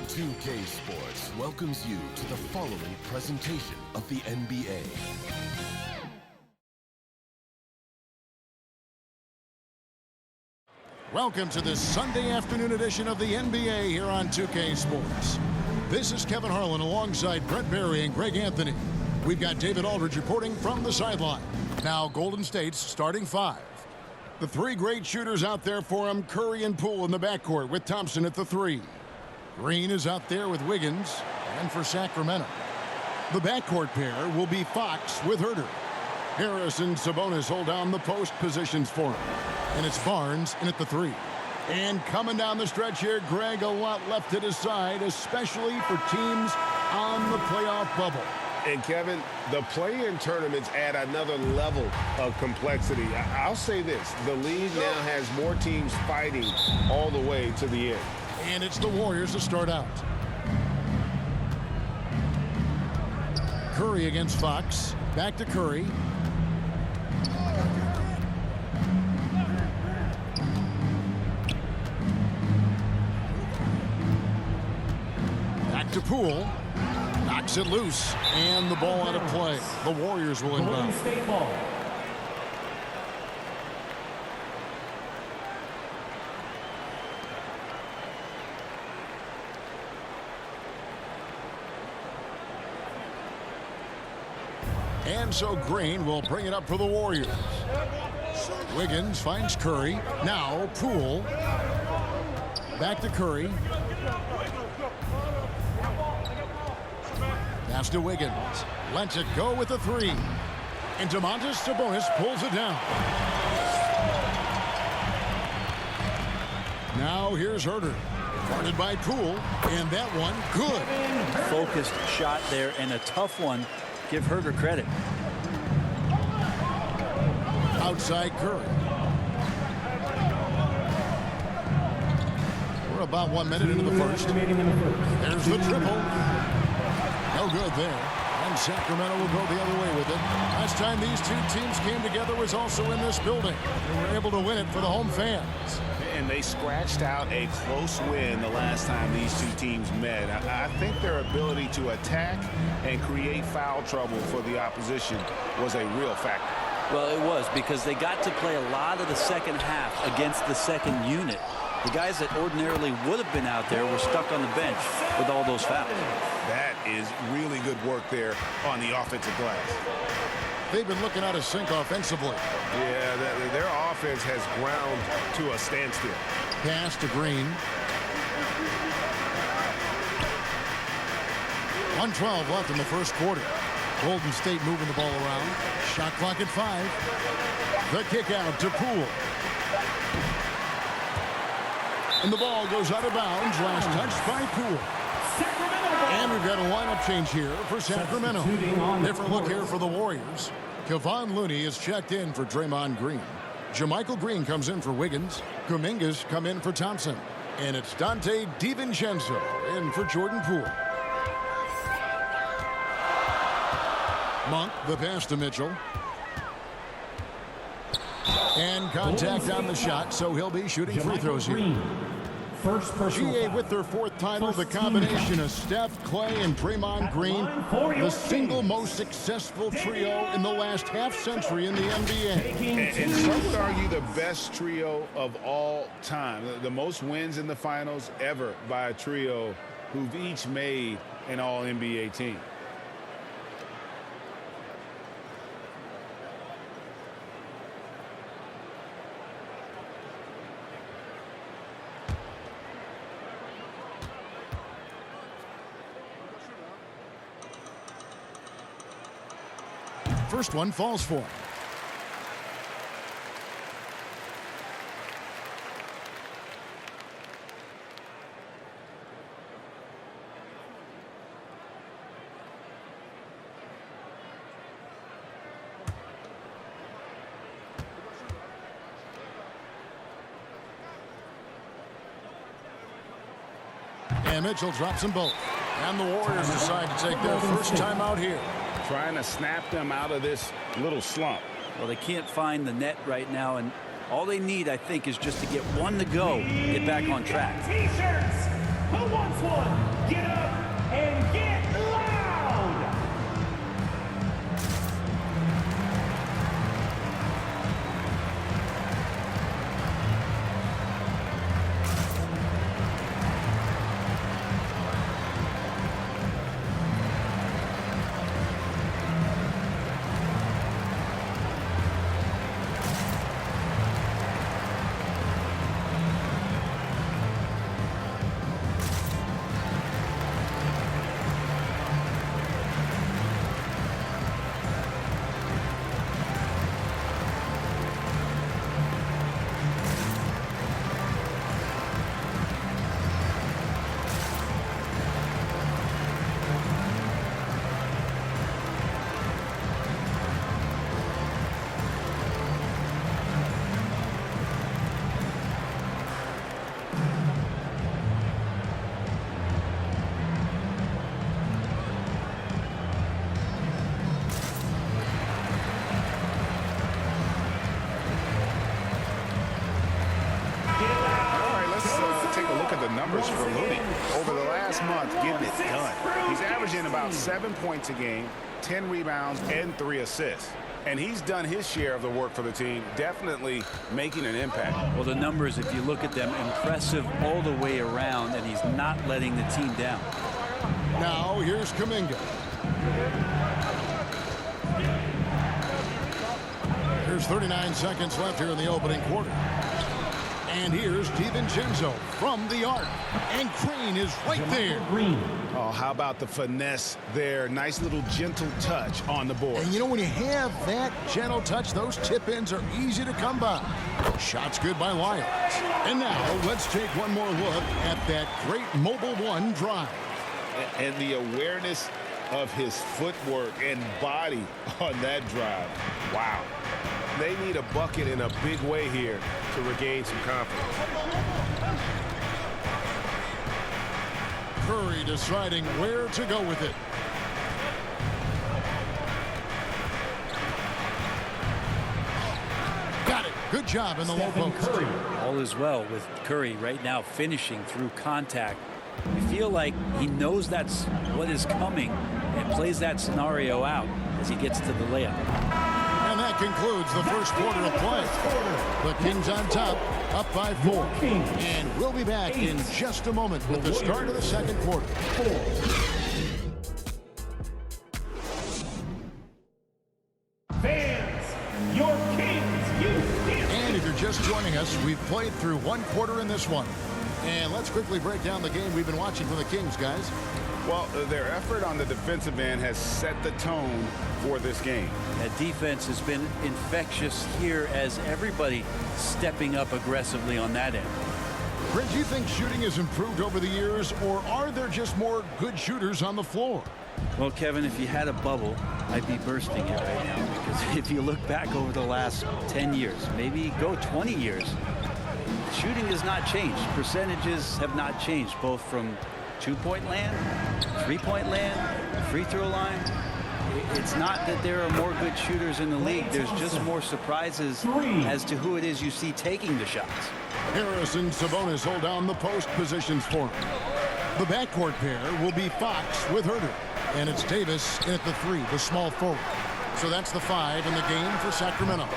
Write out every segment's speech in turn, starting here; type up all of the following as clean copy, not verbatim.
2K Sports welcomes you to the following presentation of the NBA. Welcome to this Sunday afternoon edition of the NBA here on 2K Sports. This is Kevin Harlan alongside Brett Barry and Greg Anthony. We've got David Aldridge reporting from the sideline. Now Golden State's starting five. The three great shooters out there for him, Curry and Poole in the backcourt with Thompson at the three. Green is out there with Wiggins, and for Sacramento, the backcourt pair will be Fox with Herter. Harris and Sabonis hold down the post positions for him. And it's Barnes in at the three. And coming down the stretch here, Greg, a lot left to decide, especially for teams on the playoff bubble. And Kevin, the play-in tournaments add another level of complexity. I'll say this, the league now has more teams fighting all the way to the end. And it's the Warriors to start out. Curry against Fox. Back to Curry. Back to Poole. Knocks it loose. And the ball out of play. The Warriors will inbound. And so Green will bring it up for the Warriors. Wiggins finds Curry. Now Poole. Back to Curry. Pass to Wiggins. Lets it go with the three. And Domantas Sabonis pulls it down. Now here's Herter. Guarded by Poole. And that one good. Focused shot there and a tough one. Give Herter credit. Outside Curry. We're about 1 minute into the first. There's the triple. No good there. And Sacramento will go the other way with it. Last time these two teams came together was also in this building. They were able to win it for the home fans. And they scratched out a close win the last time these two teams met. I think their ability to attack and create foul trouble for the opposition was a real factor. Well, it was, because they got to play a lot of the second half against the second unit. The guys that ordinarily would have been out there were stuck on the bench with all those fouls. That is really good work there on the offensive glass. They've been looking out of sync offensively. Yeah, their offense has ground to a standstill. Pass to Green. 1:12 left in the first quarter. Golden State moving the ball around. Shot clock at 5. The kick out to Poole. And the ball goes out of bounds. Last touch by Poole. And we've got a lineup change here for Sacramento. Different look here for the Warriors. Kevon Looney is checked in for Draymond Green. JaMychal Green comes in for Wiggins. Kuminga's come in for Thompson. And it's Dante DiVincenzo in for Jordan Poole. Monk, the pass to Mitchell. And contact on the shot, so he'll be shooting free throws here. GA with their fourth title, the combination of Steph, Clay, and Draymond Green, the single most successful trio in the last half-century in the NBA. And some would argue the best trio of all time. The most wins in the finals ever by a trio who've each made an All-NBA team. First one falls for him. And Mitchell drops them both. And the Warriors decide to take their first time out here. Trying to snap them out of this little slump. Well, they can't find the net right now, and all they need, I think, is just to get one to go, get back on track. T-shirts, who wants one? Get up and get loud! Numbers for Looney over the last month, getting it done. He's averaging about 7 points a game, 10 rebounds, and 3 assists. And he's done his share of the work for the team, definitely making an impact. Well, the numbers, if you look at them, impressive all the way around, and he's not letting the team down. Now, here's Kuminga. Here's 39 seconds left here in the opening quarter. And here's DiVincenzo from the arc. And Green is right there. Oh, how about the finesse there? Nice little gentle touch on the board. And you know, when you have that gentle touch, those tip-ins are easy to come by. Shots good by Lyons. And now, let's take one more look at that great Mobile One drive. And the awareness of his footwork and body on that drive. Wow. They need a bucket in a big way here to regain some confidence. Curry deciding where to go with it. Got it. Good job in the low post. All is well with Curry right now, finishing through contact. You feel like he knows that's what is coming and plays that scenario out as he gets to the layup. And that concludes the first quarter of play. The Kings on top, up by 4. And we'll be back in just a moment with the start of the second quarter. Fans, your Kings, and if you're just joining us, we've played through one quarter in this one. And let's quickly break down the game we've been watching from the Kings, guys. Well, their effort on the defensive end has set the tone for this game. That defense has been infectious here as everybody stepping up aggressively on that end. Brent, do you think shooting has improved over the years, or are there just more good shooters on the floor? Well, Kevin, if you had a bubble, I'd be bursting it right now, because if you look back over the last 10 years, maybe go 20 years, shooting has not changed. Percentages have not changed, both from two-point land, three-point land, free throw line. It's not that there are more good shooters in the league. There's just more surprises as to who it is you see taking the shots. Harris and Sabonis hold down the post positions for him. The backcourt pair will be Fox with Herter. And it's Davis in at the 3, the small forward. So that's the 5 in the game for Sacramento.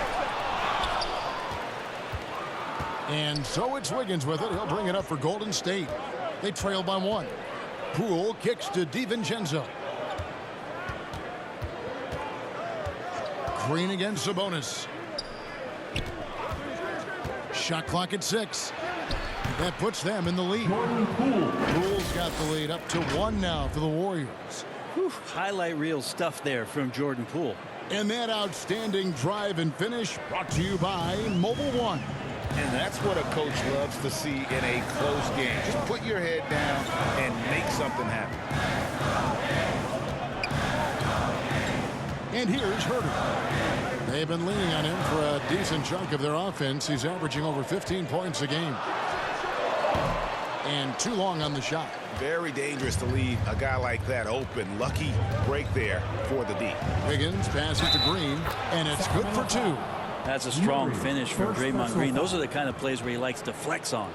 And so it's Wiggins with it. He'll bring it up for Golden State. They trail by 1. Poole kicks to DiVincenzo. Green against Sabonis. Shot clock at 6. That puts them in the lead. Poole's got the lead up to 1 now for the Warriors. Whew, highlight reel stuff there from Jordan Poole. And that outstanding drive and finish brought to you by Mobile One. And that's what a coach loves to see in a close game. Just put your head down and make something happen. And here's Herter. They've been leaning on him for a decent chunk of their offense. He's averaging over 15 points a game. And too long on the shot. Very dangerous to leave a guy like that open. Lucky break there for the D. Wiggins passes to Green, and it's good for 2. That's a strong finish from Draymond Green. Those are the kind of plays where he likes to flex on.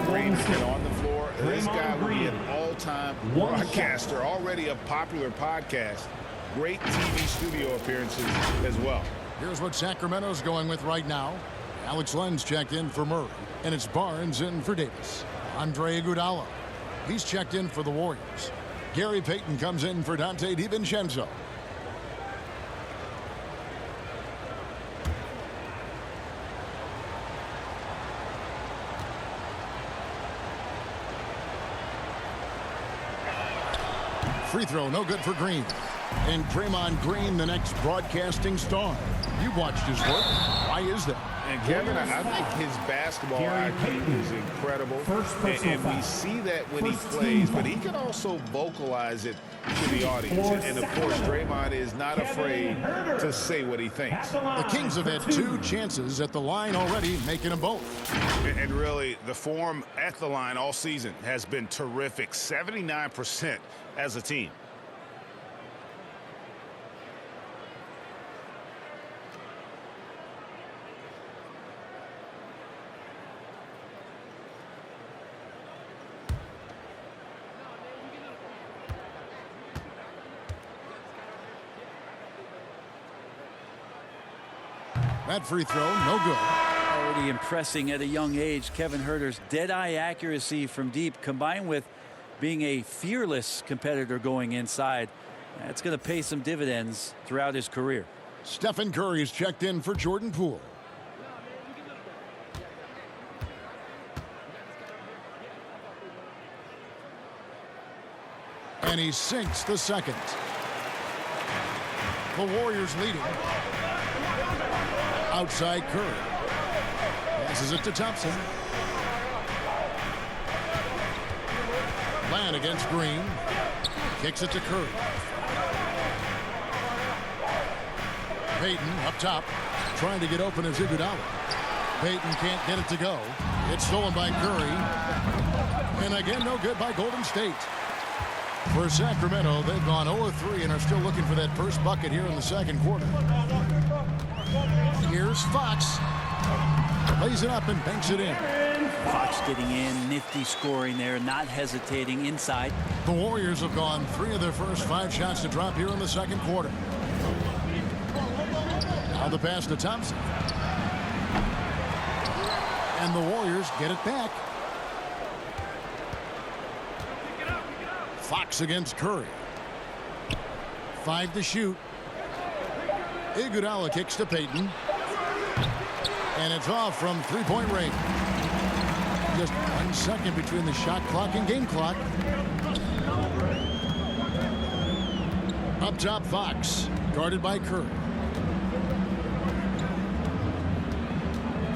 Green has been on the floor, this guy will be an all-time broadcaster, already a popular podcast. Great TV studio appearances as well. Here's what Sacramento's going with right now. Alex Len's checked in for Murray, and it's Barnes in for Davis. Andre Iguodala, he's checked in for the Warriors. Gary Payton comes in for Dante DiVincenzo. Free throw, no good for Green. And Draymond Green, the next broadcasting star. You watched his work. Why is that? And Kevin, I think his basketball IQ is incredible. And we see that when he plays, but he can also vocalize it to the audience. And of course, Draymond is not afraid to say what he thinks. The Kings have had 2 chances at the line already, making them both. And really, the form at the line all season has been terrific. 79% as a team. That free throw, no good. Already impressing at a young age. Kevin Huerter's dead-eye accuracy from deep, combined with being a fearless competitor going inside. That's going to pay some dividends throughout his career. Stephen Curry's checked in for Jordan Poole. And he sinks the second. The Warriors leading. Outside Curry. Passes it to Thompson. Land against Green. Kicks it to Curry. Payton up top. Trying to get open as Iguodala. Payton can't get it to go. It's stolen by Curry. And again, no good by Golden State. For Sacramento, they've gone 0-3 and are still looking for that first bucket here in the second quarter. Here's Fox. Lays it up and banks it in. Fox getting in, nifty scoring there, not hesitating inside. The Warriors have gone 3 of their first 5 shots to drop here in the second quarter. Now the pass to Thompson. And the Warriors get it back. Fox against Curry. 5 to shoot. Iguodala kicks to Payton. And it's off from three-point range. Just 1 second between the shot clock and game clock. Up top, Fox. Guarded by Curry.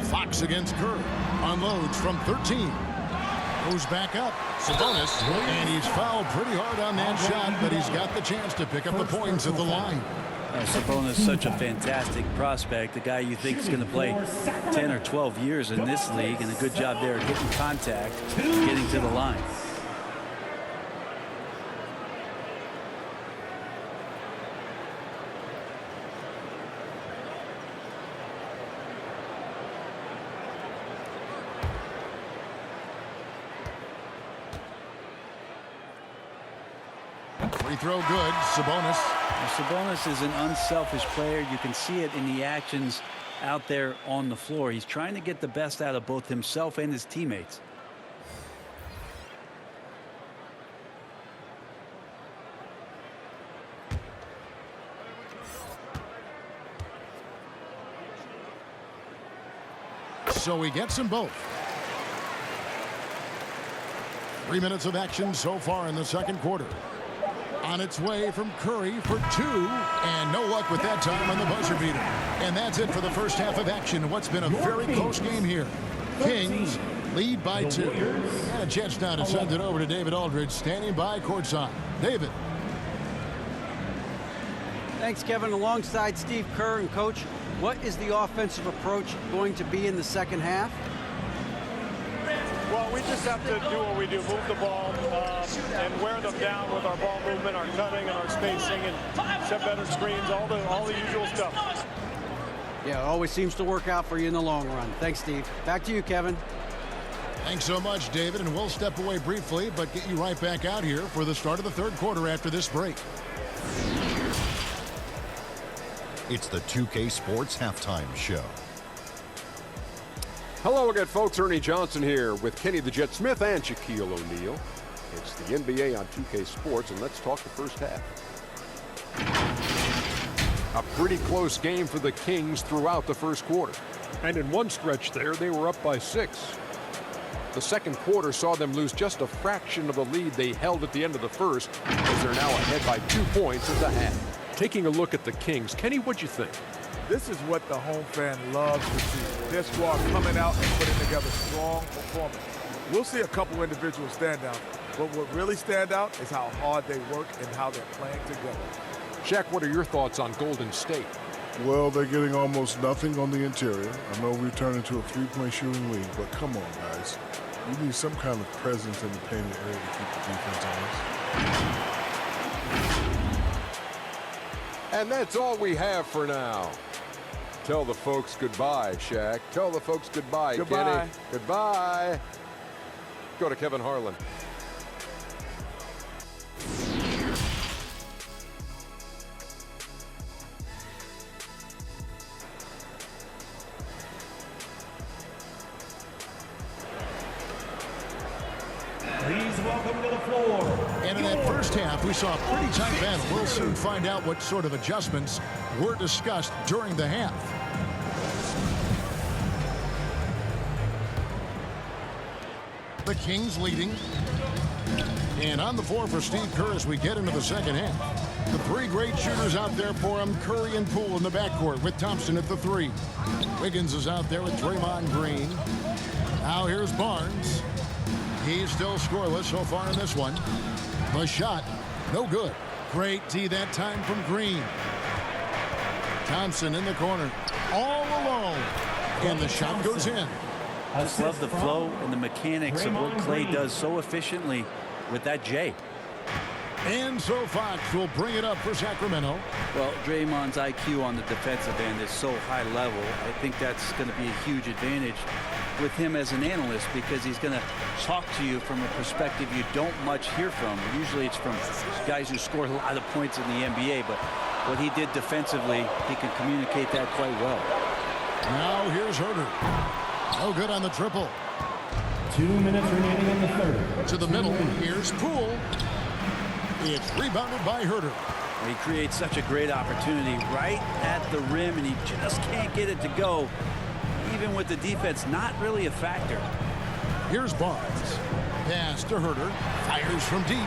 Fox against Curry. Unloads from 13. Goes back up. Sabonis. And he's fouled pretty hard on that shot, but he's got the chance to pick up the points at the line. Sabonis, such a fantastic prospect, a guy you think is going to play 10 or 12 years in this league, and a good job there getting contact, getting to the line. Free throw good. Sabonis. Sabonis is an unselfish player. You can see it in the actions out there on the floor. He's trying to get the best out of both himself and his teammates. So he gets them both. 3 minutes of action so far in the second quarter. On its way from Curry for 2, and no luck with that time on the buzzer beater. And that's it for the first half of action. What's been a very close game here. Kings lead by 2. And a chance now to send it over to David Aldridge, standing by courtside. David. Thanks, Kevin. Alongside Steve Kerr and Coach, what is the offensive approach going to be in the second half? Well, we just have to do what we do, move the ball and wear them down with our ball movement, our cutting, and our spacing, and set better screens, all the usual stuff. Yeah, it always seems to work out for you in the long run. Thanks, Steve. Back to you, Kevin. Thanks so much, David, and we'll step away briefly, but get you right back out here for the start of the third quarter after this break. It's the 2K Sports Halftime Show. Hello again, folks. Ernie Johnson here with Kenny the Jet Smith and Shaquille O'Neal. It's the NBA on 2K Sports, and let's talk the first half. A pretty close game for the Kings throughout the first quarter. And in one stretch there, they were up by 6. The second quarter saw them lose just a fraction of the lead they held at the end of the first, as they're now ahead by 2 points at the half. Taking a look at the Kings, Kenny, what'd you think? This is what the home fan loves to see. Their squad coming out and putting together strong performance. We'll see a couple individual standouts, but what really stand out is how hard they work and how they're playing together. Shaq, what are your thoughts on Golden State? Well, they're getting almost nothing on the interior. I know we've turned into a three-point shooting league, but come on, guys. You need some kind of presence in the painted area to keep the defense honest. And that's all we have for now. Tell the folks goodbye, Shaq. Tell the folks goodbye, Kenny. Goodbye. Go to Kevin Harlan. Please welcome to the floor. And in that first half, we saw a pretty tight battle. We'll soon find out what sort of adjustments were discussed during the half. The Kings leading. And on the floor for Steve Kerr as we get into the second half. The three great shooters out there for him, Curry and Poole in the backcourt with Thompson at the 3. Wiggins is out there with Draymond Green. Now here's Barnes. He's still scoreless so far in this one. The shot, no good. Great D that time from Green. Thompson in the corner, all alone. And the shot goes in. I just love the flow and the mechanics of what Clay does so efficiently with that J. And so Fox will bring it up for Sacramento. Well, Draymond's IQ on the defensive end is so high level. I think that's going to be a huge advantage with him as an analyst, because he's going to talk to you from a perspective you don't much hear from. Usually it's from guys who score a lot of points in the NBA, but what he did defensively, he can communicate that quite well. Now here's Herter. No good on the triple. 2 minutes remaining in the third. To the middle, here's Poole. It's rebounded by Herter. He creates such a great opportunity right at the rim, and he just can't get it to go. Even with the defense not really a factor. Here's Barnes. Pass to Herter. Fires from deep.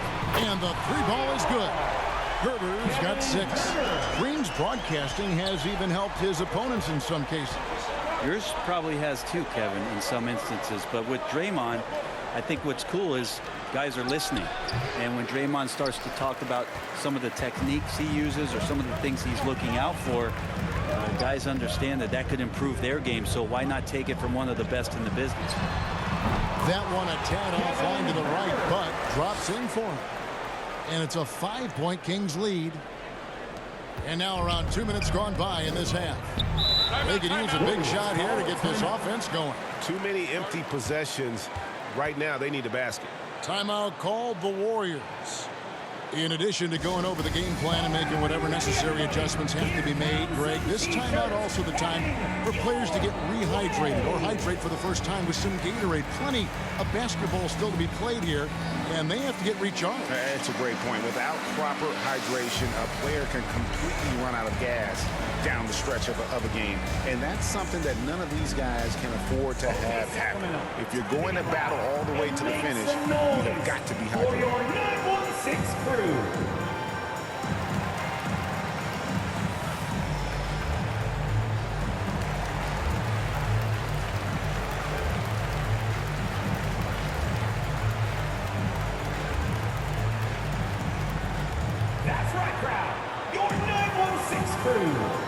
And the 3-ball is good. Herter's got 6. Green's broadcasting has even helped his opponents in some cases. Yours probably has too, Kevin, in some instances. But with Draymond, I think what's cool is guys are listening. And when Draymond starts to talk about some of the techniques he uses or some of the things he's looking out for, guys understand that that could improve their game. So why not take it from one of the best in the business? That one a tad offline to the right, but drops in for him. And it's a 5-point Kings lead. And now around 2 minutes gone by in this half. They could use a big shot here to get this offense going. Too many empty possessions. Right now, they need a basket. Timeout called the Warriors. In addition to going over the game plan and making whatever necessary adjustments have to be made, Greg, this timeout also the time for players to get rehydrated or hydrate for the first time with some Gatorade. Plenty of basketball still to be played here, and they have to get recharged. That's a great point. Without proper hydration, a player can completely run out of gas down the stretch of a game. And that's something that none of these guys can afford to have happen. If you're going to battle all the way to the finish, you have got to be hydrated. 916 crew. That's right, crowd. Your 916 crew.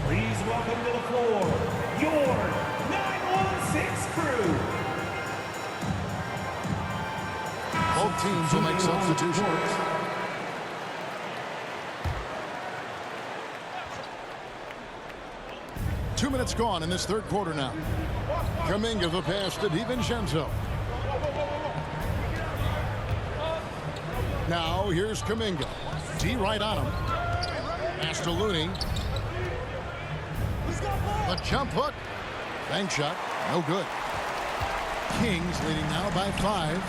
Please welcome to the floor, your 916 crew. Both teams will make substitutions. Two minutes gone in this third quarter now. Kuminga the pass to DiVincenzo. Now here's Kuminga. D right on him. Pass to Looney. A jump hook. Bank shot. No good. Kings leading now by 5.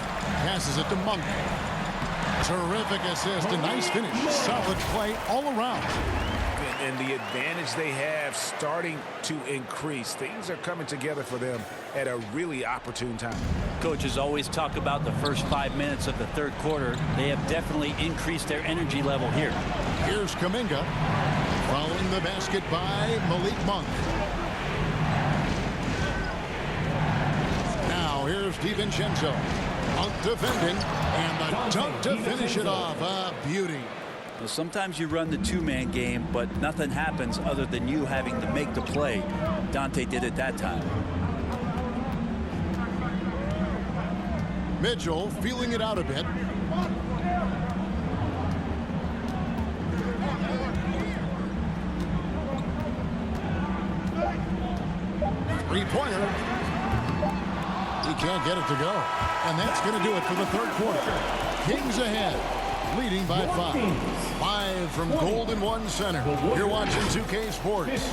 Passes it to Monk. Terrific assist. A nice finish. Solid play all around. And the advantage they have starting to increase. Things are coming together for them at a really opportune time. Coaches always talk about the first 5 minutes of the third quarter. They have definitely increased their energy level here. Here's Kuminga. Following the basket by Malik Monk. Now here's DiVincenzo. Monk defending. And the dunk to finish it off. A beauty. Well, sometimes you run the two-man game, but nothing happens other than you having to make the play. Dante did it that time. Mitchell feeling it out a bit. Three-pointer. He can't get it to go. And that's going to do it for the third quarter. Kings ahead. Leading by 5. Live from Golden One Center. You're watching 2K Sports.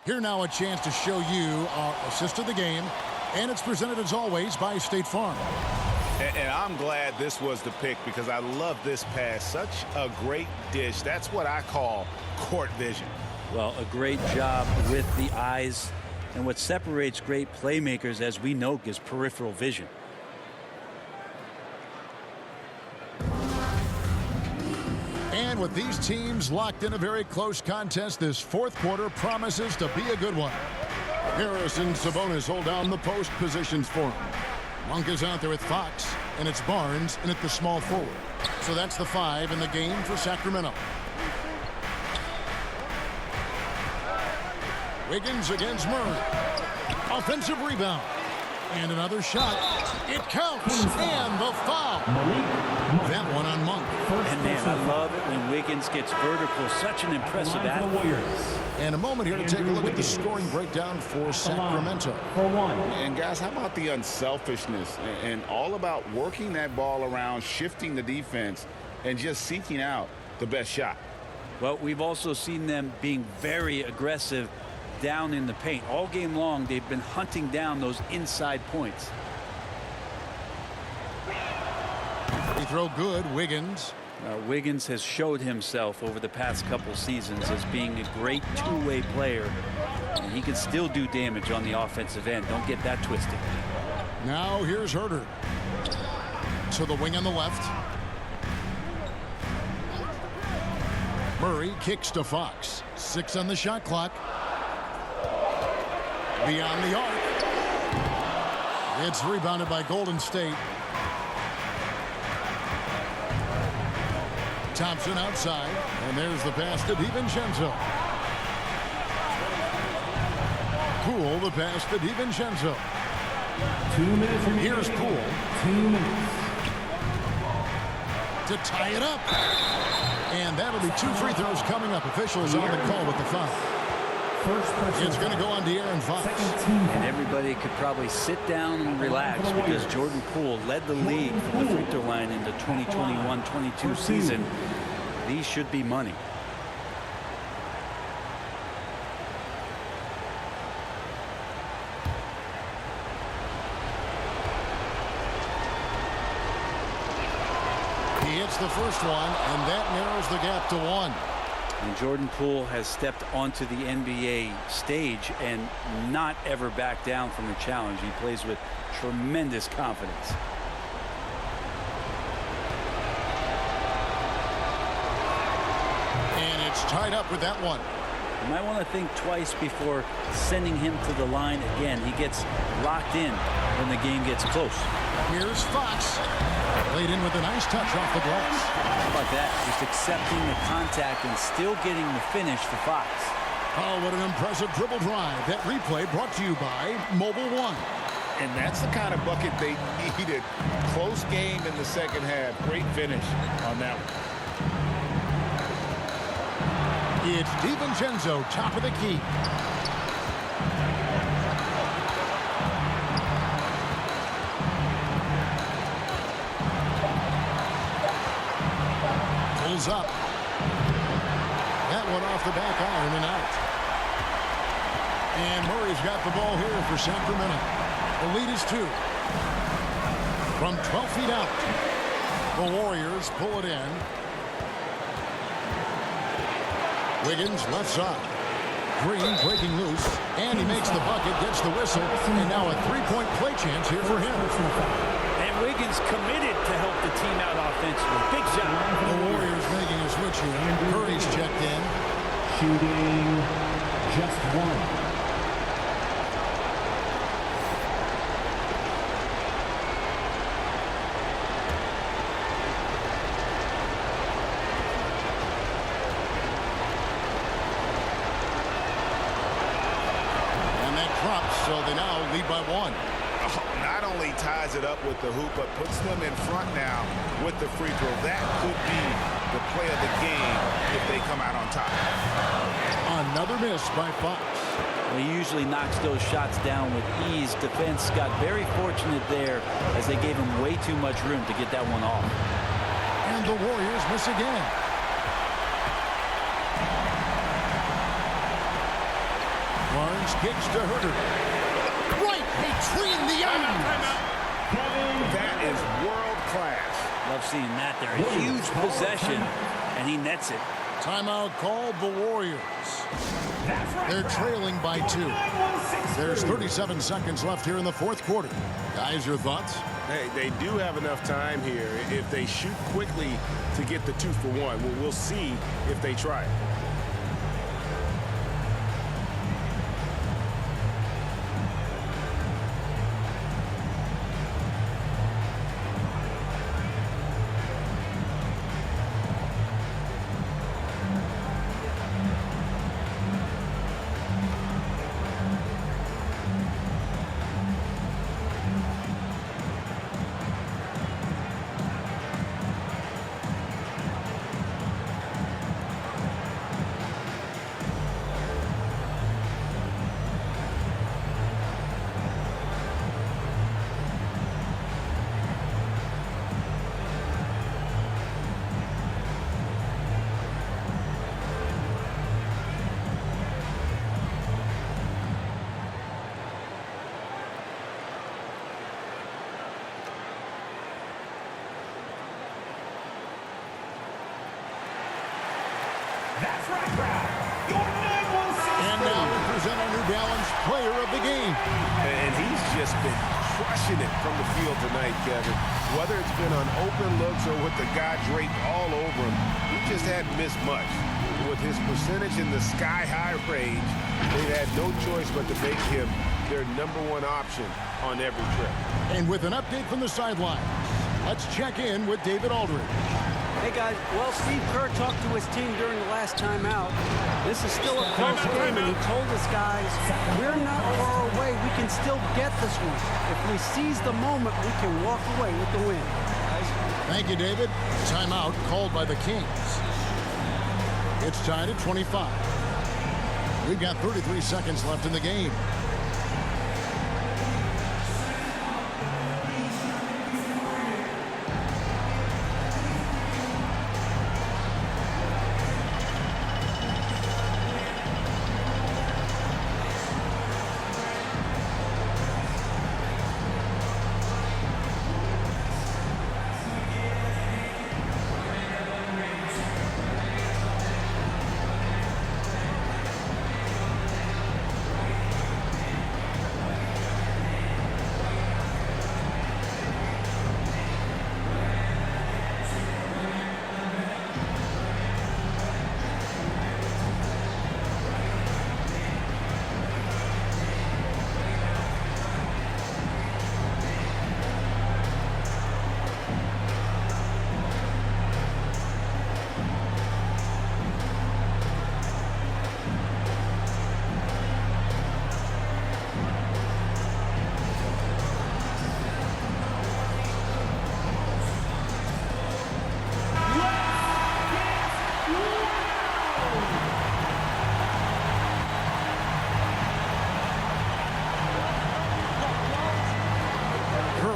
Here now a chance to show you our assist of the game. And it's presented as always by State Farm. And I'm glad this was the pick because I love this pass. Such a great dish. That's what I call court vision. Well, a great job with the eyes. And what separates great playmakers, as we know, is peripheral vision. And with these teams locked in a very close contest, this fourth quarter promises to be a good one. Harris and Sabonis hold down the post positions for him. Monk is out there with Fox, and it's Barnes in at the small forward. So that's the 5 in the game for Sacramento. Wiggins against Murray. Offensive rebound. And another shot. It counts. And the foul. That one on Monk. And man, I love it when Wiggins gets vertical. Such an impressive athlete. And a moment here to take a look at the scoring breakdown for Sacramento. And guys, how about the unselfishness and all about working that ball around, shifting the defense, and just seeking out the best shot? Well, we've also seen them being very aggressive down in the paint. All game long, they've been hunting down those inside points. Free throw good, Wiggins. Wiggins has showed himself over the past couple seasons as being a great two-way player. And he can still do damage on the offensive end. Don't get that twisted. Now here's Herter. To the wing on the left. Murray kicks to Fox. 6 on the shot clock. Beyond the arc. It's rebounded by Golden State. Thompson outside, and there's the pass to DiVincenzo. Poole, the pass to DiVincenzo. 2 minutes remaining. Here's Poole. 2 minutes. To tie it up. And that'll be 2 free throws coming up. Officials on the call with the foul. It's going to go on De'Aaron Fox. And everybody could probably sit down and relax because Jordan Poole led the league from the free throw line in the 2021-22 season. These should be money. He hits the first one, and that narrows the gap to 1. And Jordan Poole has stepped onto the NBA stage and not ever backed down from the challenge. He plays with tremendous confidence. And it's tied up with that one. You might want to think twice before sending him to the line again. He gets locked in when the game gets close. Here's Fox. Laid in with a nice touch off the glass. How about that? Just accepting the contact and still getting the finish for Fox. Oh, what an impressive dribble drive. That replay brought to you by Mobile One. And that's the kind of bucket they needed. Close game in the second half. Great finish on that one. It's DiVincenzo, top of the key. Pulls up. That one off the back iron and out. And Murray's got the ball here for Sacramento. The lead is 2. From 12 feet out, the Warriors pull it in. Wiggins left side. Green breaking loose, and he makes the bucket, gets the whistle, and now a three-point play chance here for him. And Wiggins committed to help the team out offensively. Big shot. The Warriors making a switch here. Curry's checked in. Shooting just 1. So they now lead by 1. Not only ties it up with the hoop, but puts them in front now with the free throw. That could be the play of the game if they come out on top. Another miss by Fox. Well, he usually knocks those shots down with ease. Defense got very fortunate there as they gave him way too much room to get that one off. And the Warriors miss again. Barnes kicks to Herter. Right between the eyes. That is world class. Love seeing that there. A huge possession, and he nets it. Timeout called the Warriors. They're trailing by 2. There's 37 seconds left here in the fourth quarter. Guys, your thoughts? Hey, they do have enough time here if they shoot quickly to get the 2 for 1. We'll see if they try it. That's right, crowd. Your 916. And now we present our New Balance player of the game. And he's just been crushing it from the field tonight, Kevin. Whether it's been on open looks or with the guy draped all over him, he just hadn't missed much. With his percentage in the sky-high range, they've had no choice but to make him their #1 option on every trip. And with an update from the sideline, let's check in with David Aldridge. Hey, guys. Well, Steve Kerr talked to his team during the last timeout. This is still a close game, and he told us, guys, we're not far away. We can still get this one. If we seize the moment, we can walk away with the win. Thank you, David. Timeout called by the Kings. It's tied at 25. We've got 33 seconds left in the game.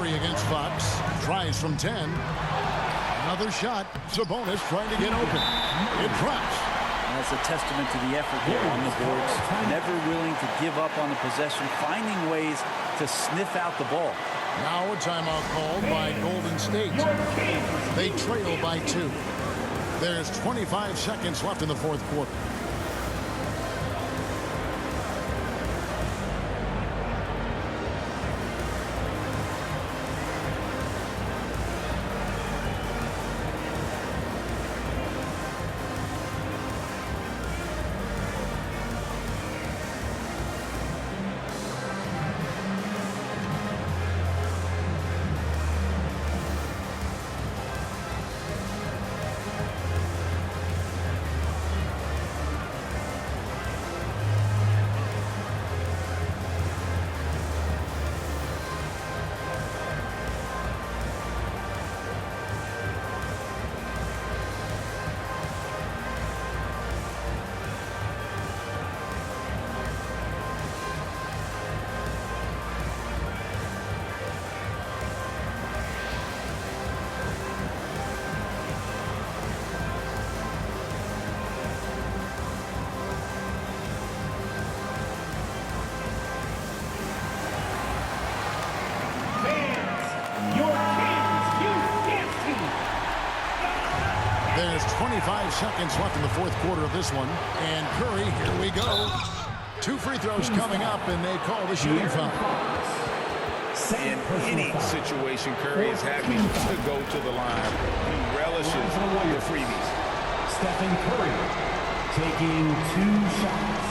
Curry against Fox. Tries from 10. Another shot. Sabonis trying to get open. It drops. That's a testament to the effort there on the boards. Never willing to give up on the possession, finding ways to sniff out the ball. Now a timeout called by Golden State. They trail by 2. There's 25 seconds left in the fourth quarter. There's 25 seconds left in the fourth quarter of this one. And Curry, here we go. 2 free throws coming up, and they call the shooting foul. In any situation, Curry is happy to go to the line. He relishes the freebies. Stephen Curry taking 2 shots.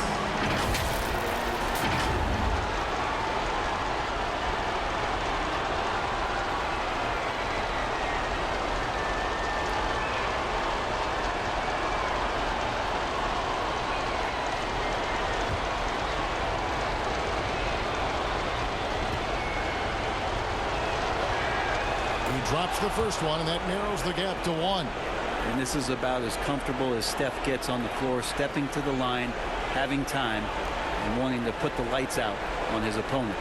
Drops the first one, and that narrows the gap to 1. And this is about as comfortable as Steph gets on the floor, stepping to the line, having time, and wanting to put the lights out on his opponent.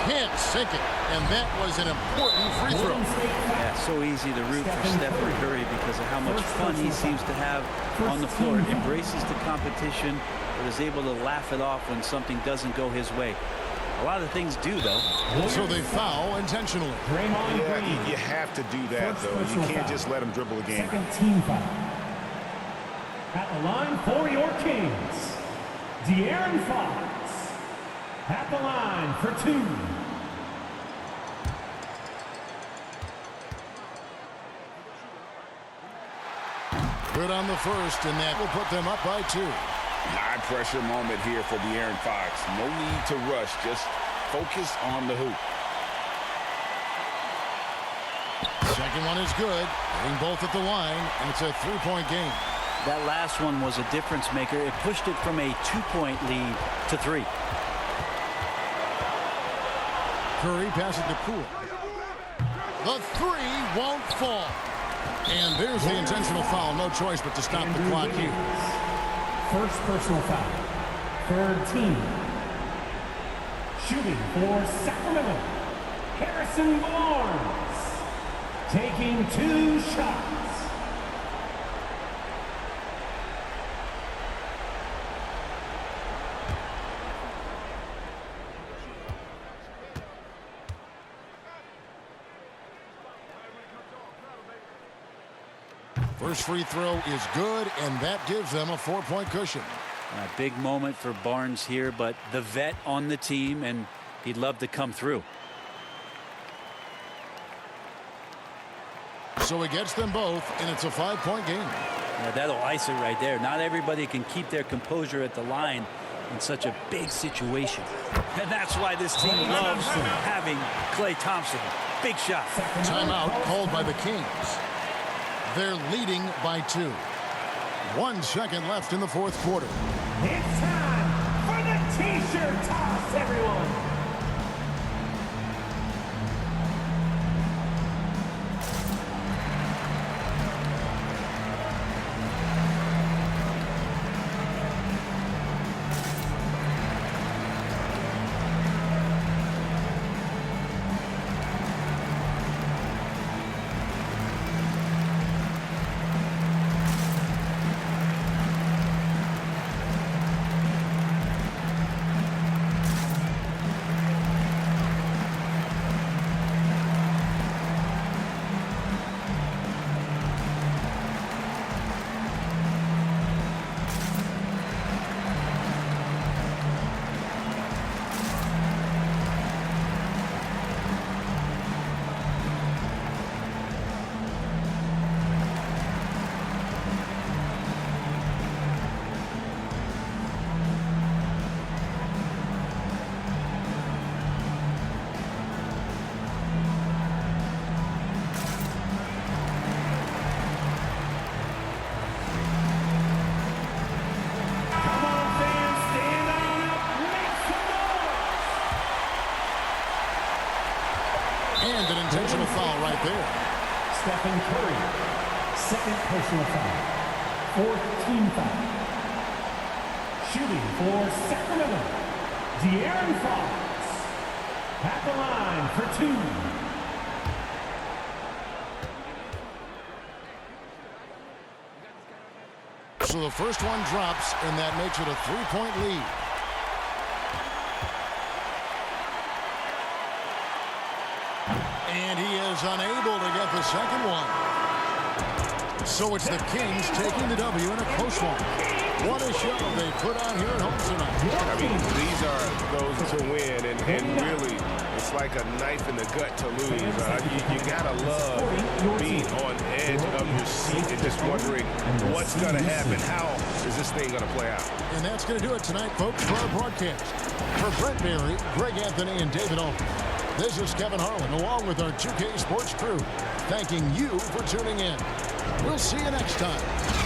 Can't sink it, and that was an important free throw. Yeah, so easy to root for Stephen Curry because of how much fun he seems to have on the floor. Embraces the competition, but is able to laugh it off when something doesn't go his way. A lot of things do, though. So they foul intentionally. Yeah, you have to do that, though. You can't just let him dribble a game. Second team foul. At the line for your Kings, De'Aaron Fox. At the line for 2. Good on the first, and that will put them up by 2. High pressure moment here for De'Aaron Fox. No need to rush, just focus on the hoop. Second one is good. Hitting both at the line, and it's a 3-point game. That last one was a difference maker. It pushed it from a 2-point lead to 3. Curry passes to Poole. The 3 won't fall. And there's the intentional foul. No choice but to stop the clock here. First personal foul. Third team. Shooting for Sacramento, Harrison Barnes. Taking 2 shots. First free throw is good, and that gives them a 4-point cushion. A big moment for Barnes here, but the vet on the team, and he'd love to come through. So he gets them both, and it's a 5-point game. Yeah, that'll ice it right there. Not everybody can keep their composure at the line in such a big situation. And that's why this team loves having Klay Thompson. Big shot. Timeout called by the Kings. They're leading by 2. 1 second left in the fourth quarter. It's time for the T-shirt toss, everyone. And an intentional foul right there. Stephen Curry, second personal foul. Fourth team foul. Shooting for Sacramento, De'Aaron Fox. At the line for two. So the first one drops, and that makes it a 3-point lead. And he is unable to get the second one. So it's the Kings taking the W in a close one. What a show they put on here at home tonight. I mean, these are those to win, and really, it's like a knife in the gut to lose. You gotta love being on edge of your seat and just wondering what's gonna happen. How is this thing gonna play out? And that's gonna do it tonight, folks, for our broadcast. For Brent Barry, Greg Anthony, and David Aldridge, this is Kevin Harlan, along with our 2K Sports crew, thanking you for tuning in. We'll see you next time.